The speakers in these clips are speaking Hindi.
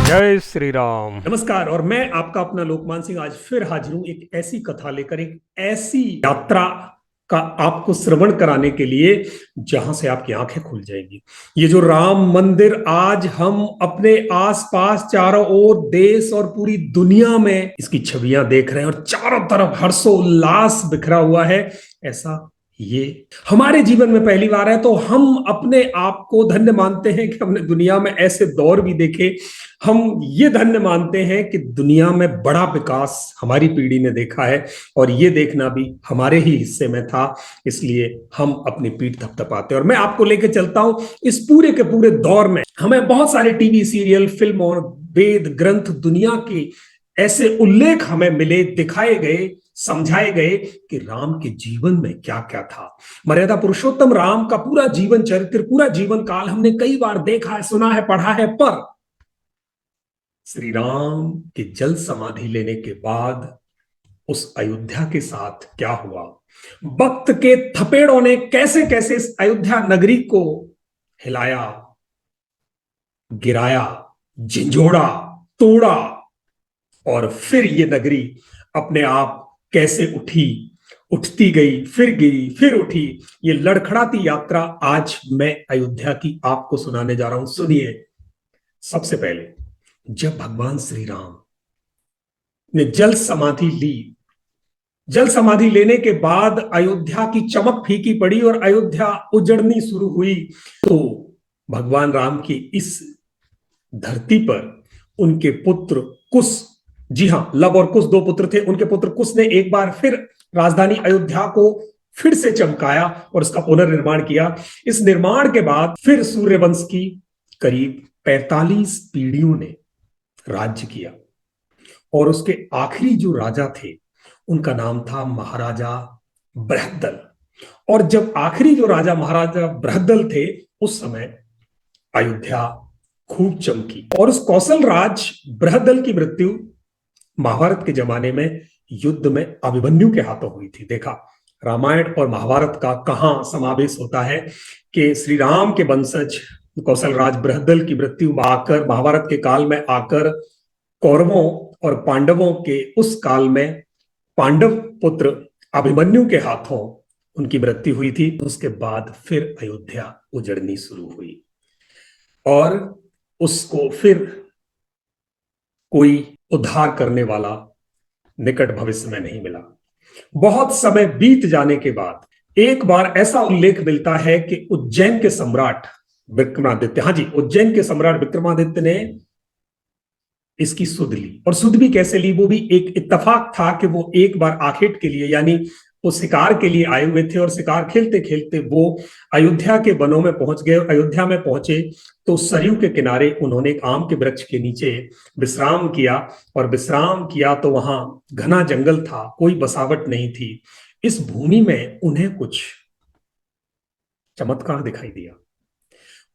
जय श्री राम। नमस्कार। और मैं आपका अपना लोकमान सिंह आज फिर हाजिर हूं एक ऐसी कथा लेकर, एक ऐसी यात्रा का आपको श्रवण कराने के लिए जहां से आपकी आंखें खुल जाएंगी। ये जो राम मंदिर आज हम अपने आसपास चारों ओर देश और पूरी दुनिया में इसकी छवियां देख रहे हैं और चारों तरफ हर्षोल्लास बिखरा हुआ है, ऐसा ये हमारे जीवन में पहली बार है। तो हम अपने आप को धन्य मानते हैं कि हमने दुनिया में ऐसे दौर भी देखे। हम ये धन्य मानते हैं कि दुनिया में बड़ा विकास हमारी पीढ़ी ने देखा है और ये देखना भी हमारे ही हिस्से में था, इसलिए हम अपनी पीठ थपथपाते हैं। और मैं आपको लेके चलता हूं इस पूरे के पूरे दौर में। हमें बहुत सारे टीवी सीरियल, फिल्म और वेद ग्रंथ, दुनिया के ऐसे उल्लेख हमें मिले, दिखाए गए, समझाए गए कि राम के जीवन में क्या क्या था। मर्यादा पुरुषोत्तम राम का पूरा जीवन चरित्र, पूरा जीवन काल हमने कई बार देखा है, सुना है, पढ़ा है, पर श्री राम के जल समाधि लेने के बाद उस अयोध्या के साथ क्या हुआ, वक्त के थपेड़ों ने कैसे कैसे इस अयोध्या नगरी को हिलाया, गिराया, झिंझोड़ा, तोड़ा, और फिर ये नगरी अपने आप कैसे उठी, उठती गई, फिर गिरी, फिर उठी। ये लड़खड़ाती यात्रा आज मैं अयोध्या की आपको सुनाने जा रहा हूं। सुनिए। सबसे पहले जब भगवान श्री राम ने जल समाधि ली, जल समाधि लेने के बाद अयोध्या की चमक फीकी पड़ी और अयोध्या उजड़नी शुरू हुई, तो भगवान राम की इस धरती पर उनके पुत्र कुश, जी हां, लव और कुश दो पुत्र थे, उनके पुत्र कुश ने एक बार फिर राजधानी अयोध्या को फिर से चमकाया और उसका पुनर्निर्माण किया। इस निर्माण के बाद फिर सूर्यवंश की करीब 45 पीढ़ियों ने राज्य किया और उसके आखिरी जो राजा थे उनका नाम था महाराजा बृहद्दल। और जब आखिरी जो राजा महाराजा बृहद्दल थे उस समय अयोध्या खूब चमकी। और उस कौशल राज बृहद्दल की मृत्यु महाभारत के जमाने में युद्ध में अभिमन्यु के हाथों हुई थी। देखा, रामायण और महाभारत का कहां समावेश होता है कि श्री राम के वंशज कौशल राज बृहद्दल की मृत्यु आकर, महाभारत के काल में आकर, कौरवों और पांडवों के उस काल में पांडव पुत्र अभिमन्यु के हाथों उनकी मृत्यु हुई थी। उसके बाद फिर अयोध्या उजड़नी शुरू हुई और उसको फिर कोई उद्धार करने वाला निकट भविष्य में नहीं मिला। बहुत समय बीत जाने के बाद एक बार ऐसा उल्लेख मिलता है कि उज्जैन के सम्राट विक्रमादित्य, हाँ जी, उज्जैन के सम्राट विक्रमादित्य ने इसकी सुध ली। और सुध भी कैसे ली, वो भी एक इत्तेफाक था कि वो एक बार आखेट के लिए, यानी वो शिकार के लिए आए हुए थे और शिकार खेलते खेलते वो अयोध्या के वनों में पहुंच गए। अयोध्या में पहुंचे तो सरयू के किनारे उन्होंने एक आम के वृक्ष के नीचे विश्राम किया। और विश्राम किया तो वहां घना जंगल था, कोई बसावट नहीं थी। इस भूमि में उन्हें कुछ चमत्कार दिखाई दिया,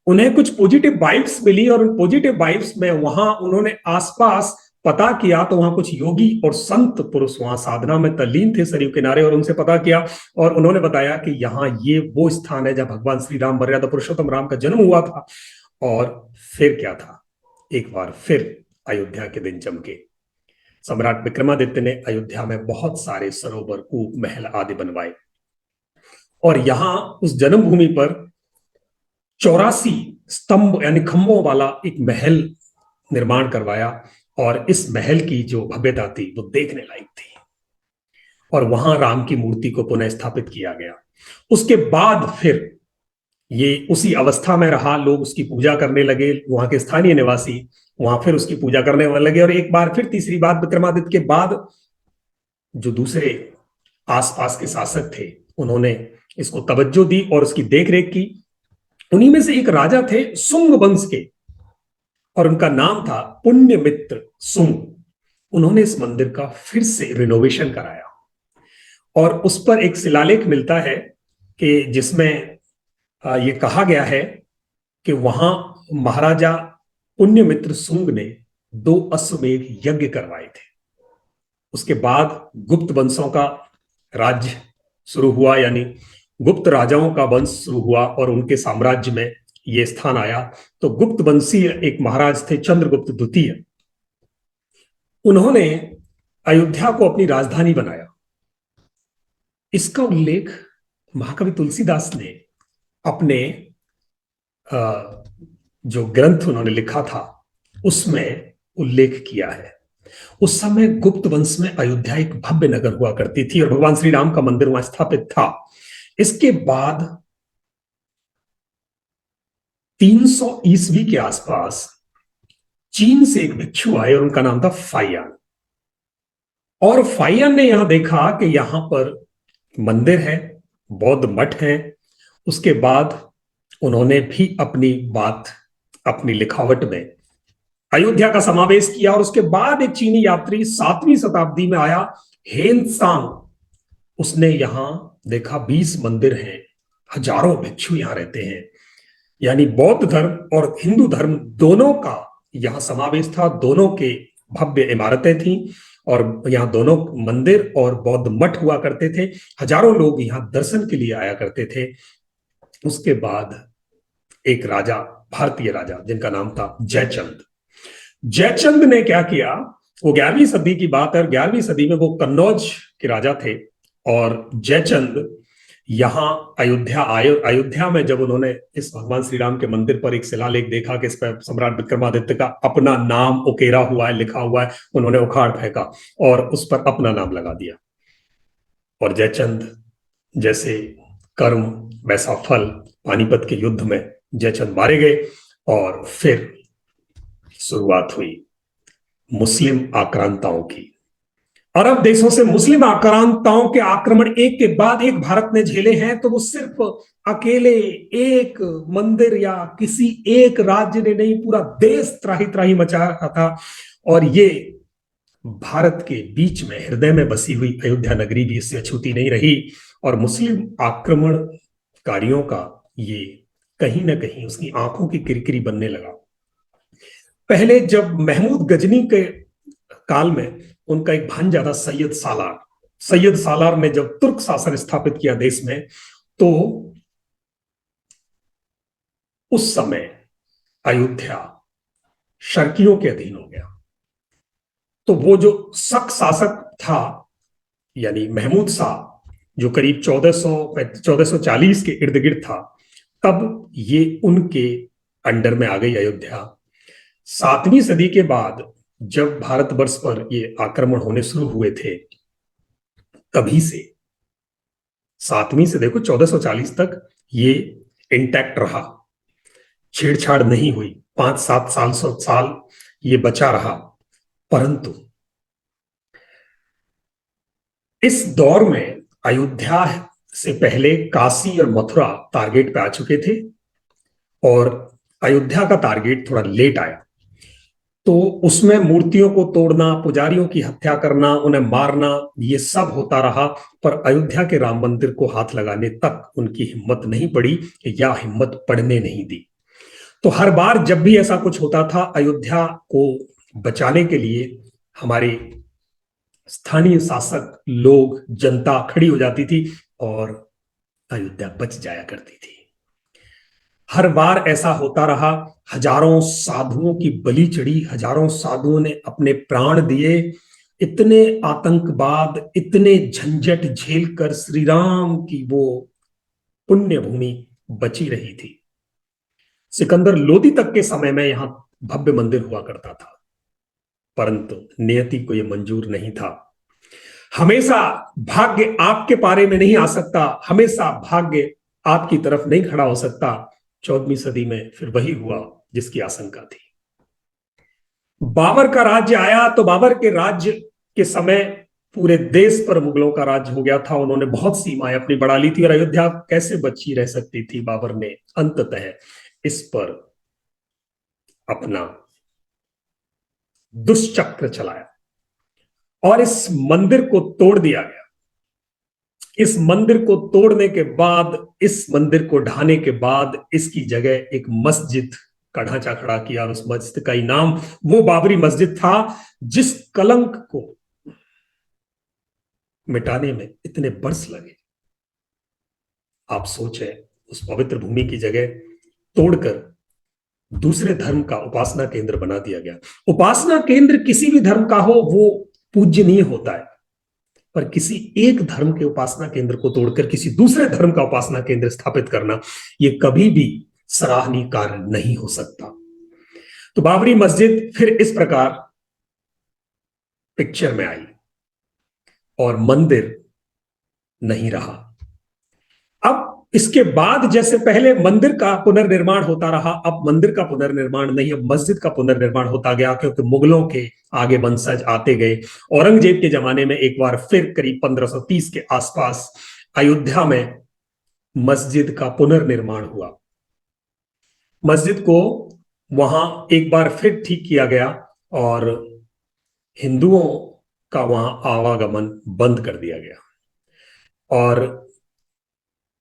उन्हें कुछ पॉजिटिव वाइब्स मिली और उन पॉजिटिव वाइब्स में वहां उन्होंने आसपास पता किया तो वहां कुछ योगी और संत पुरुष वहां साधना में तल्लीन थे सरयू किनारे। और उनसे पता किया और उन्होंने बताया कि यहाँ ये वो स्थान है जहां भगवान श्री राम, मर्यादा पुरुषोत्तम राम का जन्म हुआ था। और फिर क्या था, एक बार फिर अयोध्या के दिन चमके। सम्राट विक्रमादित्य ने अयोध्या में बहुत सारे सरोवर, कूप, महल आदि बनवाए और यहां उस जन्मभूमि पर 84 स्तंभ यानी खंभों वाला एक महल निर्माण करवाया। और इस महल की जो भव्यता थी वो देखने लायक थी। और वहां राम की मूर्ति को पुनः स्थापित किया गया। उसके बाद फिर ये उसी अवस्था में रहा, लोग उसकी पूजा करने लगे, वहां के स्थानीय निवासी वहां फिर उसकी पूजा करने लगे। और एक बार फिर तीसरी बात, विक्रमादित्य के बाद जो दूसरे आसपास के शासक थे उन्होंने इसको तवज्जो दी और उसकी देखरेख की। उन्हीं में से एक राजा थे सुंग वंश के और उनका नाम था पुण्यमित्र सुंग। उन्होंने इस मंदिर का फिर से रिनोवेशन कराया और उस पर एक शिलालेख मिलता है कि जिसमें ये कहा गया है कि वहां महाराजा पुण्यमित्र सुंग ने 2 अश्वमेध यज्ञ करवाए थे। उसके बाद गुप्त वंशों का राज्य शुरू हुआ, यानी गुप्त राजाओं का वंश शुरू हुआ और उनके साम्राज्य में ये स्थान आया तो गुप्त वंशीय एक महाराज थे, चंद्रगुप्त द्वितीय, उन्होंने अयोध्या को अपनी राजधानी बनाया। इसका उल्लेख महाकवि तुलसीदास ने अपने जो ग्रंथ उन्होंने लिखा था उसमें उल्लेख किया है। उस समय गुप्त वंश में अयोध्या एक भव्य नगर हुआ करती थी और भगवान श्री राम का मंदिर वहां स्थापित था। इसके बाद 300 ईस्वी के आसपास चीन से एक भिक्षु आए और उनका नाम था फाइयान। और फाइयान ने यहां देखा कि यहां पर मंदिर है, बौद्ध मठ है। उसके बाद उन्होंने भी अपनी बात, अपनी लिखावट में अयोध्या का समावेश किया। और उसके बाद एक चीनी यात्री 7वीं शताब्दी में आया, हेन सांग। उसने यहां देखा 20 मंदिर हैं, हजारों भिक्षु यहां रहते हैं। यानी बौद्ध धर्म और हिंदू धर्म दोनों का यहां समावेश था, दोनों के भव्य इमारतें थीं और यहां दोनों मंदिर और बौद्ध मठ हुआ करते थे। हजारों लोग यहां दर्शन के लिए आया करते थे। उसके बाद एक राजा, भारतीय राजा जिनका नाम था जयचंद। जयचंद ने क्या किया, वो 11वीं सदी की बात है और 11वीं सदी में वो कन्नौज के राजा थे। और जयचंद यहां अयोध्या आए। अयोध्या में जब उन्होंने इस भगवान श्री राम के मंदिर पर एक शिलालेख देखा कि इस पर सम्राट विक्रमादित्य का अपना नाम उकेरा हुआ है, लिखा हुआ है, उन्होंने उखाड़ फेंका और उस पर अपना नाम लगा दिया। और जयचंद जैसे कर्म वैसा फल, पानीपत के युद्ध में जयचंद मारे गए और फिर शुरुआत हुई मुस्लिम आक्रांताओं की। अरब देशों से मुस्लिम आक्रांताओं के आक्रमण एक के बाद एक भारत ने झेले हैं, तो वो सिर्फ अकेले एक मंदिर या किसी एक राज्य ने नहीं, पूरा देश त्राही त्राही मचा रहा था। और ये भारत के बीच में हृदय में बसी हुई अयोध्या नगरी भी इससे अछूती नहीं रही। और मुस्लिम आक्रमणकारियों का ये कहीं ना कहीं उसकी आंखों की किरकिरी बनने लगा। पहले जब महमूद गजनी के काल में उनका एक भांजा था सैयद सालार, सैयद सालार ने जब तुर्क शासन स्थापित किया देश में, तो उस समय अयोध्या शर्कियों के अधीन हो गया। तो वो जो शक शासक था, यानी महमूद शाह, जो करीब 1440 के इर्द गिर्द था, तब ये उनके अंडर में आ गई अयोध्या। 7वीं सदी के बाद जब भारतवर्ष पर ये आक्रमण होने शुरू हुए थे, तभी से 7वीं से देखो 1440 तक ये इंटैक्ट रहा, छेड़छाड़ नहीं हुई, 5-7 साल ये बचा रहा। परंतु इस दौर में अयोध्या से पहले काशी और मथुरा टारगेट पे आ चुके थे और अयोध्या का टारगेट थोड़ा लेट आया। तो उसमें मूर्तियों को तोड़ना, पुजारियों की हत्या करना, उन्हें मारना, ये सब होता रहा। पर अयोध्या के राम मंदिर को हाथ लगाने तक उनकी हिम्मत नहीं पड़ी या हिम्मत पड़ने नहीं दी। तो हर बार जब भी ऐसा कुछ होता था, अयोध्या को बचाने के लिए हमारे स्थानीय शासक लोग, जनता खड़ी हो जाती थी और अयोध्या बच जाया करती थी। हर बार ऐसा होता रहा। हजारों साधुओं की बलि चढ़ी, हजारों साधुओं ने अपने प्राण दिए। इतने आतंकवाद, इतने झंझट झेल कर श्री राम की वो पुण्य भूमि बची रही थी। सिकंदर लोदी तक के समय में यहां भव्य मंदिर हुआ करता था, परंतु नियति को यह मंजूर नहीं था। हमेशा भाग्य आपके पारे में नहीं आ सकता, हमेशा भाग्य आपकी तरफ नहीं खड़ा हो सकता। 14वीं सदी में फिर वही हुआ जिसकी आशंका थी। बाबर का राज्य आया तो बाबर के राज्य के समय पूरे देश पर मुगलों का राज्य हो गया था। उन्होंने बहुत सीमाएं अपनी बढ़ा ली थी और अयोध्या कैसे बची रह सकती थी। बाबर ने अंततः इस पर अपना दुष्चक्र चलाया और इस मंदिर को तोड़ दिया गया। इस मंदिर को तोड़ने के बाद, इस मंदिर को ढाने के बाद इसकी जगह एक मस्जिद का ढांचा खड़ा किया और उस मस्जिद का ही नाम वो बाबरी मस्जिद था जिस कलंक को मिटाने में इतने वर्ष लगे। आप सोचें, उस पवित्र भूमि की जगह तोड़कर दूसरे धर्म का उपासना केंद्र बना दिया गया। उपासना केंद्र किसी भी धर्म का हो वो पूजनीय होता है, पर किसी एक धर्म के उपासना केंद्र को तोड़कर किसी दूसरे धर्म का उपासना केंद्र स्थापित करना यह कभी भी सराहनीय कार्य नहीं हो सकता। तो बाबरी मस्जिद फिर इस प्रकार पिक्चर में आई और मंदिर नहीं रहा। अब इसके बाद जैसे पहले मंदिर का पुनर्निर्माण होता रहा, अब मंदिर का पुनर्निर्माण नहीं, अब मस्जिद का पुनर्निर्माण होता गया, क्योंकि मुगलों के आगे वंशज आते गए। औरंगजेब के जमाने में एक बार फिर करीब 1530 के आसपास अयोध्या में मस्जिद का पुनर्निर्माण हुआ। मस्जिद को वहां एक बार फिर ठीक किया गया और हिंदुओं का वहां आवागमन बंद कर दिया गया। और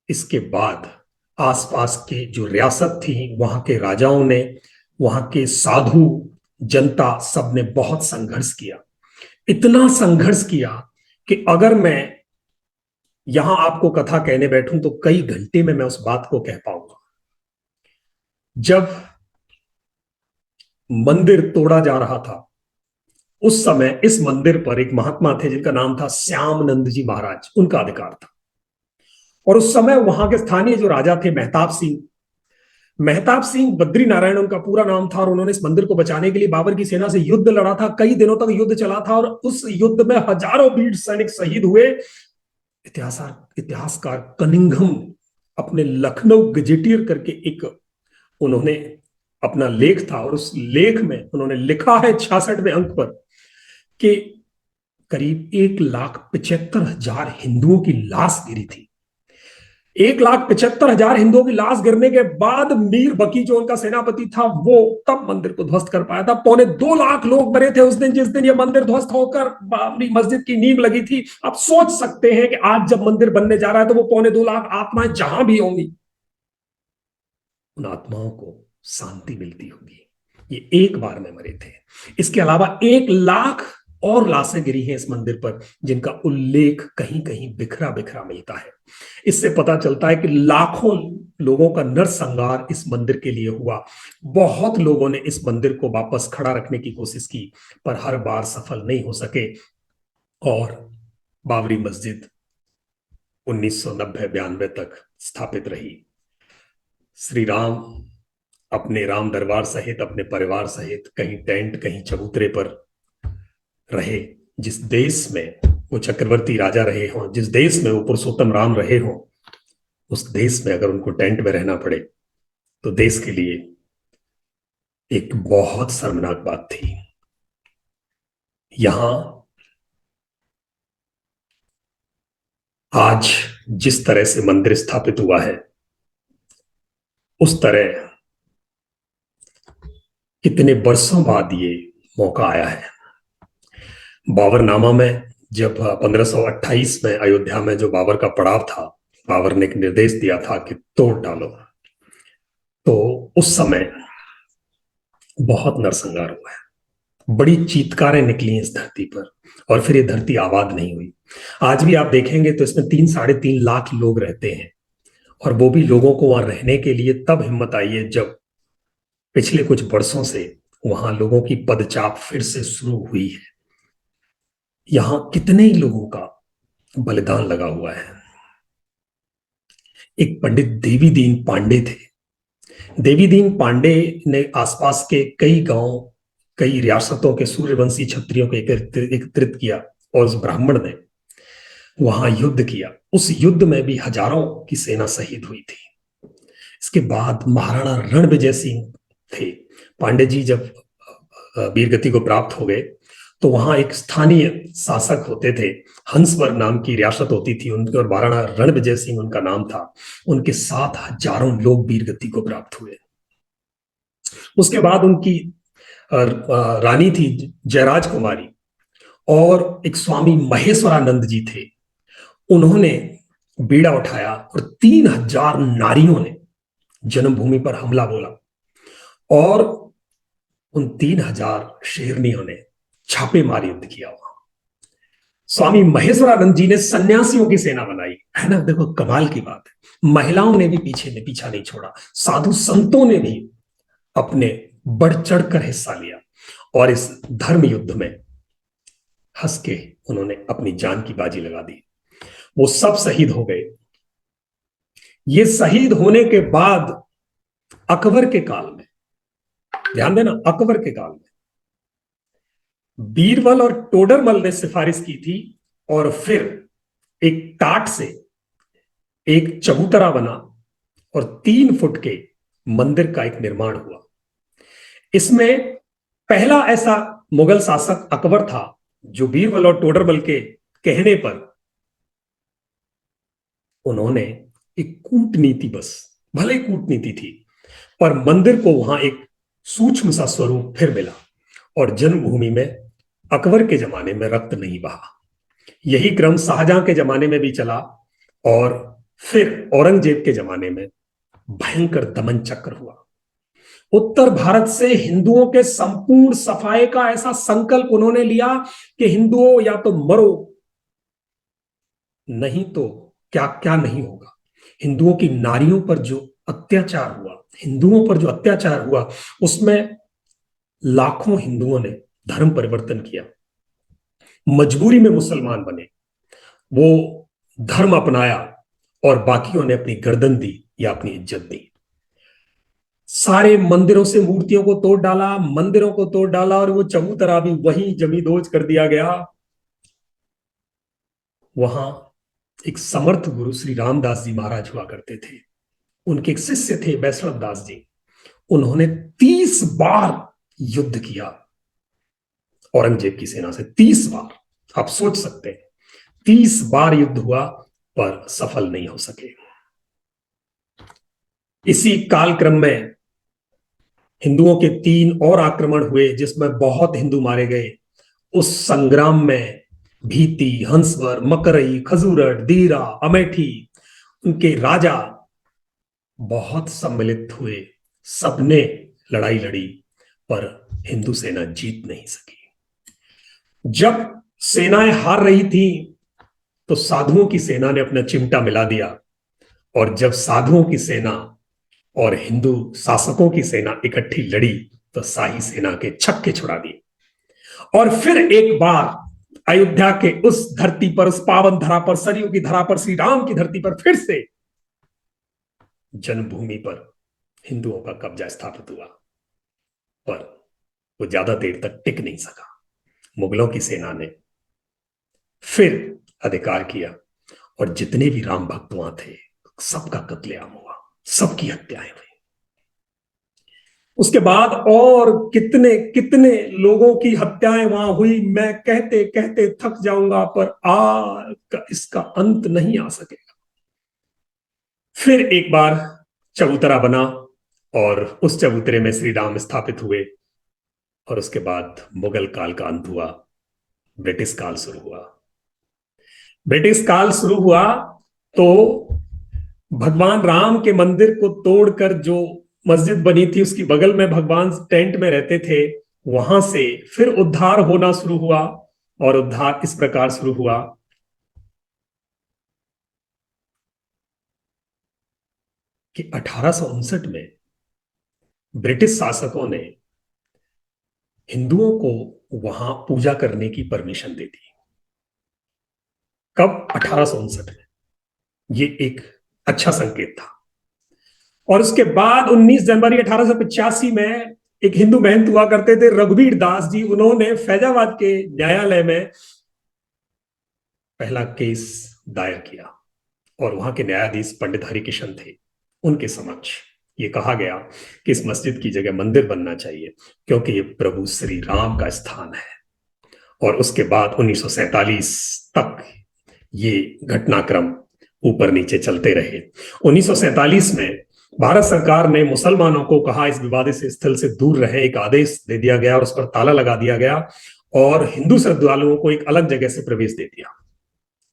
इसके बाद आसपास के जो रियासत थी वहां के राजाओं ने, वहां के साधु जनता सबने बहुत संघर्ष किया। इतना संघर्ष किया कि अगर मैं यहां आपको कथा कहने बैठूं तो कई घंटे में मैं उस बात को कह पाऊंगा। जब मंदिर तोड़ा जा रहा था उस समय इस मंदिर पर एक महात्मा थे जिनका नाम था श्यामनंद जी महाराज, उनका अधिकार था। और उस समय वहां के स्थानीय जो राजा थे मेहताब सिंह बद्री नारायण उनका पूरा नाम था, और उन्होंने इस मंदिर को बचाने के लिए बाबर की सेना से युद्ध लड़ा था। कई दिनों तक युद्ध चला था और उस युद्ध में हजारों वीर सैनिक शहीद हुए। इतिहासकार कनिंघम अपने लखनऊ गजेटियर करके एक उन्होंने अपना लेख था, और उस लेख में उन्होंने लिखा है 66वें अंक पर कि करीब 1,75,000 हिंदुओं की लाश गिरी थी। 1,75,000 हिंदुओं की लाश गिरने के बाद मीर बकी जो उनका सेनापति था वो तब मंदिर को ध्वस्त कर पाया था। 2.25 लाख लोग मरे थे उस दिन, जिस दिन ये मंदिर ध्वस्त होकर बाबरी मस्जिद की नींव लगी थी। आप सोच सकते हैं कि आज जब मंदिर बनने जा रहा है तो वो 2.25 लाख आत्माएं जहां भी होंगी, उन आत्माओं को शांति मिलती होगी। ये एक बार में मरे थे। इसके अलावा 1 लाख और लाशें गिरी हैं इस मंदिर पर, जिनका उल्लेख कहीं कहीं बिखरा बिखरा मिलता है। इससे पता चलता है कि लाखों लोगों का नरसंहार इस मंदिर के लिए हुआ। बहुत लोगों ने इस मंदिर को वापस खड़ा रखने की कोशिश की, पर हर बार सफल नहीं हो सके और बाबरी मस्जिद 1990-92 तक स्थापित रही। श्री राम अपने राम दरबार सहित, अपने परिवार सहित कहीं टेंट कहीं चबूतरे पर रहे। जिस देश में वो चक्रवर्ती राजा रहे हों, जिस देश में वो पुरुषोत्तम राम रहे हों, उस देश में अगर उनको टेंट में रहना पड़े तो देश के लिए एक बहुत शर्मनाक बात थी। यहां आज जिस तरह से मंदिर स्थापित हुआ है उस तरह कितने वर्षों बाद ये मौका आया है। बाबरनामा में जब 1528 में अयोध्या में जो बाबर का पड़ाव था, बाबर ने एक निर्देश दिया था कि तोड़ डालो, तो उस समय बहुत नरसंहार हुआ है, बड़ी चीत्कारें निकली इस धरती पर, और फिर ये धरती आबाद नहीं हुई। आज भी आप देखेंगे तो इसमें 3-3.5 लाख लोग रहते हैं, और वो भी लोगों को वहां रहने के लिए तब हिम्मत आई है जब पिछले कुछ वर्षों से वहां लोगों की पदचाप फिर से शुरू हुई है। यहां कितने ही लोगों का बलिदान लगा हुआ है। एक पंडित देवी दीन पांडे थे। देवी दीन पांडे ने आसपास के कई गांव, कई रियासतों के सूर्यवंशी क्षत्रियों को एकत्रित किया, और उस ब्राह्मण ने वहां युद्ध किया। उस युद्ध में भी हजारों की सेना शहीद हुई थी। इसके बाद महाराणा रणविजय सिंह थे। पांडे जी जब वीरगति को प्राप्त हो गए तो वहां एक स्थानीय शासक होते थे, हंसवर नाम की रियासत होती थी उनके, और महाराणा रणविजय सिंह उनका नाम था। उनके साथ हजारों लोग वीरगति को प्राप्त हुए। उसके बाद उनकी रानी थी जयराज कुमारी, और एक स्वामी महेश्वरानंद जी थे। उन्होंने बीड़ा उठाया और 3,000 नारियों ने जन्मभूमि पर हमला बोला, और उन 3,000 शेरनियों ने छापेमार युद्ध किया। वहां स्वामी महेश्वरानंद जी ने सन्यासियों की सेना बनाई, है ना। देखो कमाल की बात है, महिलाओं ने भी पीछा नहीं छोड़ा, साधु संतों ने भी अपने बढ़ चढ़कर हिस्सा लिया और इस धर्म युद्ध में हंस के उन्होंने अपनी जान की बाजी लगा दी। वो सब शहीद हो गए। ये शहीद होने के बाद अकबर के काल में, ध्यान देना, अकबर के काल में बीरबल और टोडरमल ने सिफारिश की थी और फिर एक टाट से एक चबूतरा बना और 3 फुट के मंदिर का एक निर्माण हुआ। इसमें पहला ऐसा मुगल शासक अकबर था जो बीरबल और टोडरमल के कहने पर उन्होंने एक कूटनीति, बस भले कूटनीति थी, पर मंदिर को वहां एक सूक्ष्म सा स्वरूप फिर मिला और जन्मभूमि में अकबर के जमाने में रक्त नहीं बहा। यही क्रम शाहजहां के जमाने में भी चला और फिर औरंगजेब के जमाने में भयंकर दमन चक्र हुआ। उत्तर भारत से हिंदुओं के संपूर्ण सफाई का ऐसा संकल्प उन्होंने लिया कि हिंदुओं या तो मरो, नहीं तो क्या क्या नहीं होगा। हिंदुओं की नारियों पर जो अत्याचार हुआ, हिंदुओं पर जो अत्याचार हुआ, उसमें लाखों हिंदुओं ने धर्म परिवर्तन किया, मजबूरी में मुसलमान बने, वो धर्म अपनाया और बाकियों ने अपनी गर्दन दी या अपनी इज्जत दी। सारे मंदिरों से मूर्तियों को तोड़ डाला, मंदिरों को तोड़ डाला और वो चबूतरा भी वहीं जमींदोज कर दिया गया। वहां एक समर्थ गुरु श्री रामदास जी महाराज हुआ करते थे, उनके एक शिष्य थे वैष्णव दास जी। उन्होंने 30 बार युद्ध किया औरंगजेब की सेना से, 30 बार। आप सोच सकते हैं, 30 बार युद्ध हुआ पर सफल नहीं हो सके। इसी कालक्रम में हिंदुओं के 3 और आक्रमण हुए जिसमें बहुत हिंदू मारे गए। उस संग्राम में भीति, हंसवर, मकरई, खजूरट, दीरा, अमेठी, उनके राजा बहुत सम्मिलित हुए, सबने लड़ाई लड़ी पर हिंदू सेना जीत नहीं सकी। जब सेनाएं हार रही थी तो साधुओं की सेना ने अपना चिमटा मिला दिया और जब साधुओं की सेना और हिंदू शासकों की सेना इकट्ठी लड़ी तो शाही सेना के छक्के छुड़ा दिए और फिर एक बार अयोध्या के उस धरती पर, उस पावन धरा पर, सरयू की धरा पर, श्री राम की धरती पर फिर से जन्मभूमि पर हिंदुओं का कब्जा स्थापित हुआ, पर वो ज्यादा देर तक टिक नहीं सका। मुगलों की सेना ने फिर अधिकार किया और जितने भी राम भक्त वहां थे सबका कत्लेआम हुआ, सबकी हत्याएं हुई। उसके बाद और कितने कितने लोगों की हत्याएं वहां हुई, मैं कहते कहते थक जाऊंगा, पर आज इसका अंत नहीं आ सकेगा। फिर एक बार चबूतरा बना और उस चबूतरे में श्री राम स्थापित हुए और उसके बाद मुगल काल का अंत हुआ, ब्रिटिश काल शुरू हुआ। ब्रिटिश काल शुरू हुआ तो भगवान राम के मंदिर को तोड़कर जो मस्जिद बनी थी उसकी बगल में भगवान टेंट में रहते थे, वहां से फिर उद्धार होना शुरू हुआ और उद्धार इस प्रकार शुरू हुआ कि 1859 में ब्रिटिश शासकों ने हिंदुओं को वहां पूजा करने की परमिशन दे दी। कब? 1859 में। ये एक अच्छा संकेत था। और उसके बाद 19 जनवरी 1885 में एक हिंदू महंत हुआ करते थे रघुवीर दास जी, उन्होंने फैजाबाद के न्यायालय में पहला केस दायर किया और वहां के न्यायाधीश पंडित हरिकिशन थे। उनके समक्ष ये कहा गया कि इस मस्जिद की जगह मंदिर बनना चाहिए क्योंकि ये प्रभु श्री राम का स्थान है। और उसके बाद 1947 तक ये घटनाक्रम ऊपर नीचे चलते रहे। 1947 में भारत सरकार ने मुसलमानों को कहा इस विवादित स्थल से दूर रहे, एक आदेश दे दिया गया और उस पर ताला लगा दिया गया और हिंदू श्रद्धालुओं को एक अलग जगह से प्रवेश दे दिया।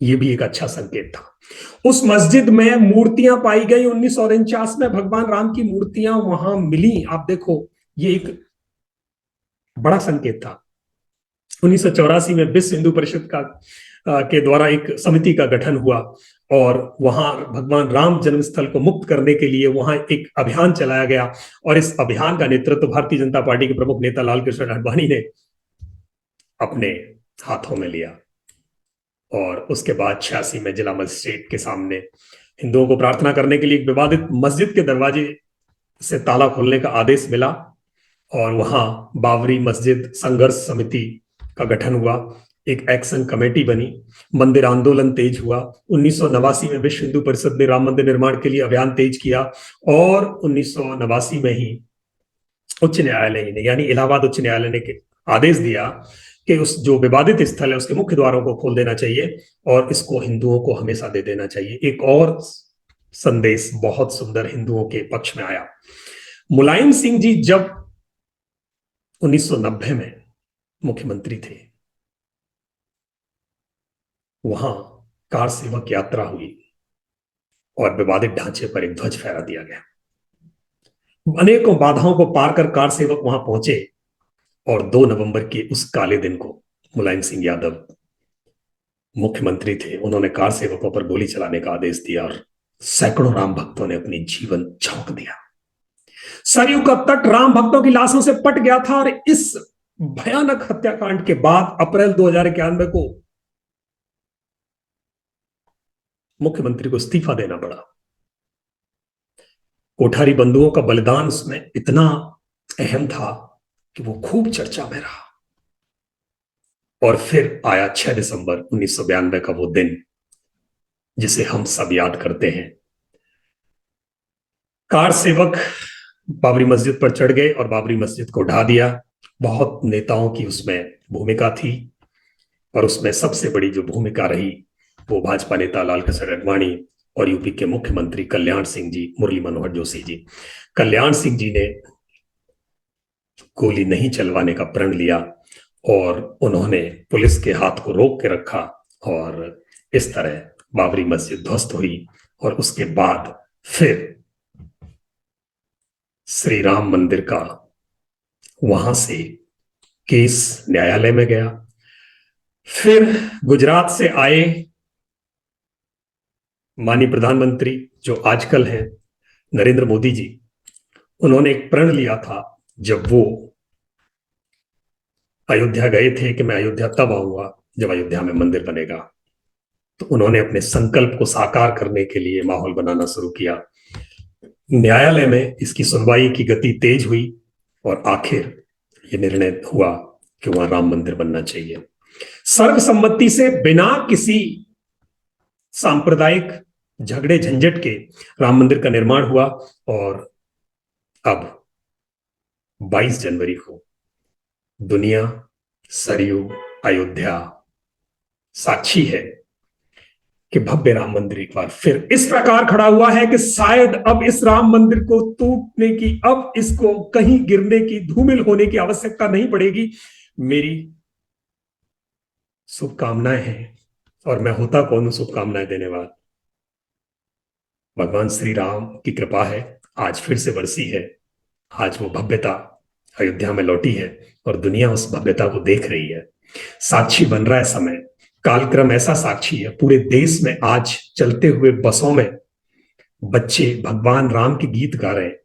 ये भी एक अच्छा संकेत था। उस मस्जिद में मूर्तियां पाई गई, 1949 में भगवान राम की मूर्तियां वहां मिली। आप देखो, ये एक बड़ा संकेत था। 1984 में विश्व हिंदू परिषद का के द्वारा एक समिति का गठन हुआ और वहां भगवान राम जन्मस्थल को मुक्त करने के लिए वहां एक अभियान चलाया गया और इस अभियान का नेतृत्व भारतीय जनता पार्टी के प्रमुख नेता लाल कृष्ण आडवाणी ने अपने हाथों में लिया। और उसके बाद 86 में जिला मजिस्ट्रेट के सामने हिंदुओं को प्रार्थना करने के लिए एक विवादित मस्जिद के दरवाजे से ताला खोलने का आदेश मिला और वहां बाबरी मस्जिद संघर्ष समिति का गठन हुआ, एक एक्शन कमेटी बनी, मंदिर आंदोलन तेज हुआ। 1989 में विश्व हिंदू परिषद ने राम मंदिर निर्माण के लिए अभियान तेज किया और 1989 में ही उच्च न्यायालय ने यानी इलाहाबाद उच्च न्यायालय ने आदेश दिया कि उस जो विवादित स्थल है उसके मुख्य द्वारों को खोल देना चाहिए और इसको हिंदुओं को हमेशा दे देना चाहिए। एक और संदेश बहुत सुंदर हिंदुओं के पक्ष में आया। मुलायम सिंह जी जब 1990 में मुख्यमंत्री थे, वहां कार सेवक यात्रा हुई और विवादित ढांचे पर एक ध्वज फहरा दिया गया। अनेकों बाधाओं को पार कर कार सेवक वहां पहुंचे और 2 नवंबर के उस काले दिन को मुलायम सिंह यादव मुख्यमंत्री थे, उन्होंने कार सेवकों पर गोली चलाने का आदेश दिया और सैकड़ों राम भक्तों ने अपनी जीवन झोंक दिया। सरयू का तट राम भक्तों की लाशों से पट गया था और इस भयानक हत्याकांड के बाद अप्रैल 2091 को मुख्यमंत्री को इस्तीफा देना पड़ा। कोठारी बंधुओं का बलिदान उसमें इतना अहम था कि वो खूब चर्चा में रहा। और फिर आया 6 दिसंबर 1992 का वो दिन जिसे हम सब याद करते हैं। कार सेवक बाबरी मस्जिद पर चढ़ गए और बाबरी मस्जिद को ढा दिया। बहुत नेताओं की उसमें भूमिका थी और उसमें सबसे बड़ी जो भूमिका रही वो भाजपा नेता लाल कृष्ण आडवाणी और यूपी के मुख्यमंत्री कल्याण सिंह जी, मुरली मनोहर जोशी जी। कल्याण सिंह जी ने गोली नहीं चलवाने का प्रण लिया और उन्होंने पुलिस के हाथ को रोक के रखा और इस तरह बाबरी मस्जिद ध्वस्त हुई। और उसके बाद फिर श्री राम मंदिर का वहां से केस न्यायालय में गया। फिर गुजरात से आए माननीय प्रधानमंत्री जो आजकल हैं नरेंद्र मोदी जी, उन्होंने एक प्रण लिया था जब वो अयोध्या गए थे कि मैं अयोध्या तब आऊंगा जब अयोध्या में मंदिर बनेगा। तो उन्होंने अपने संकल्प को साकार करने के लिए माहौल बनाना शुरू किया। न्यायालय में इसकी सुनवाई की गति तेज हुई और आखिर ये निर्णय हुआ कि वहां राम मंदिर बनना चाहिए। सर्वसम्मति से बिना किसी सांप्रदायिक झगड़े झंझट के राम मंदिर का निर्माण हुआ और अब 22 जनवरी को दुनिया, सरयू, अयोध्या साक्षी है कि भव्य राम मंदिर एक बार फिर इस प्रकार खड़ा हुआ है कि शायद अब इस राम मंदिर को टूटने की, अब इसको कहीं गिरने की, धूमिल होने की आवश्यकता नहीं पड़ेगी। मेरी शुभकामनाएं हैं और मैं होता कौन हूं शुभकामनाएं देने वाला। भगवान श्री राम की कृपा है, आज फिर से बरसी है। आज वो भव्यता अयोध्या में लौटी है और दुनिया उस भव्यता को देख रही है। साक्षी बन रहा है समय, कालक्रम ऐसा साक्षी है। पूरे देश में आज चलते हुए बसों में बच्चे भगवान राम के गीत गा रहे हैं।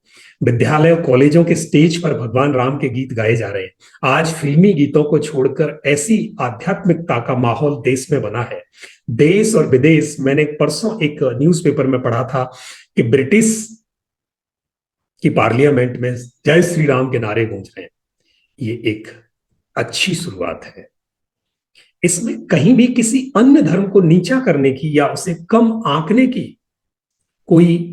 विद्यालय और कॉलेजों के स्टेज पर भगवान राम के गीत गाए जा रहे हैं। आज फिल्मी गीतों को छोड़कर ऐसी आध्यात्मिकता का माहौल देश में बना है। देश और विदेश, मैंने परसों एक न्यूज़पेपर में पढ़ा था कि ब्रिटिश की पार्लियामेंट में जय श्री राम के नारे गूंज रहे हैं। ये एक अच्छी शुरुआत है। इसमें कहीं भी किसी अन्य धर्म को नीचा करने की या उसे कम आंकने की कोई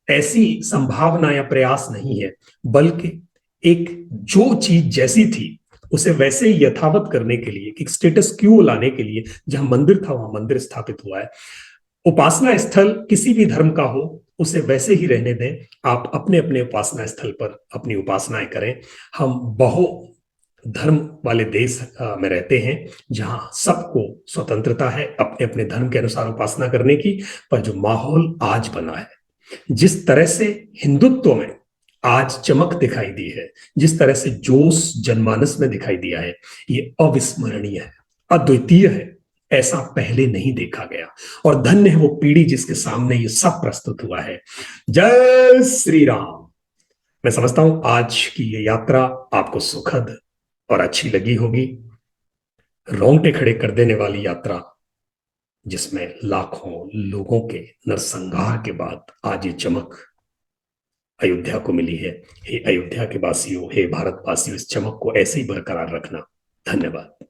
ऐसी संभावना या प्रयास नहीं है, बल्कि एक जो चीज जैसी थी उसे वैसे ही यथावत करने के लिए, एक स्टेटस क्यू लाने के लिए, जहां मंदिर था वहां मंदिर स्थापित हुआ है। उपासना स्थल किसी भी धर्म का हो उसे वैसे ही रहने दें। आप अपने अपने उपासना स्थल पर अपनी उपासनाएं करें। हम बहु धर्म वाले देश में रहते हैं जहां सबको स्वतंत्रता है अपने अपने धर्म के अनुसार उपासना करने की। पर जो माहौल आज बना है, जिस तरह से हिंदुत्व में आज चमक दिखाई दी है, जिस तरह से जोश जनमानस में दिखाई दिया है, ये अविस्मरणीय है, अद्वितीय है। ऐसा पहले नहीं देखा गया। और धन्य है वो पीढ़ी जिसके सामने ये सब प्रस्तुत हुआ है। जय श्री राम। मैं समझता हूं आज की ये यात्रा आपको सुखद और अच्छी लगी होगी। रोंगटे खड़े कर देने वाली यात्रा, जिसमें लाखों लोगों के नरसंहार के बाद आज ये चमक अयोध्या को मिली है। हे अयोध्या के वासियों, हे भारतवासियों, इस चमक को ऐसे ही बरकरार रखना। धन्यवाद।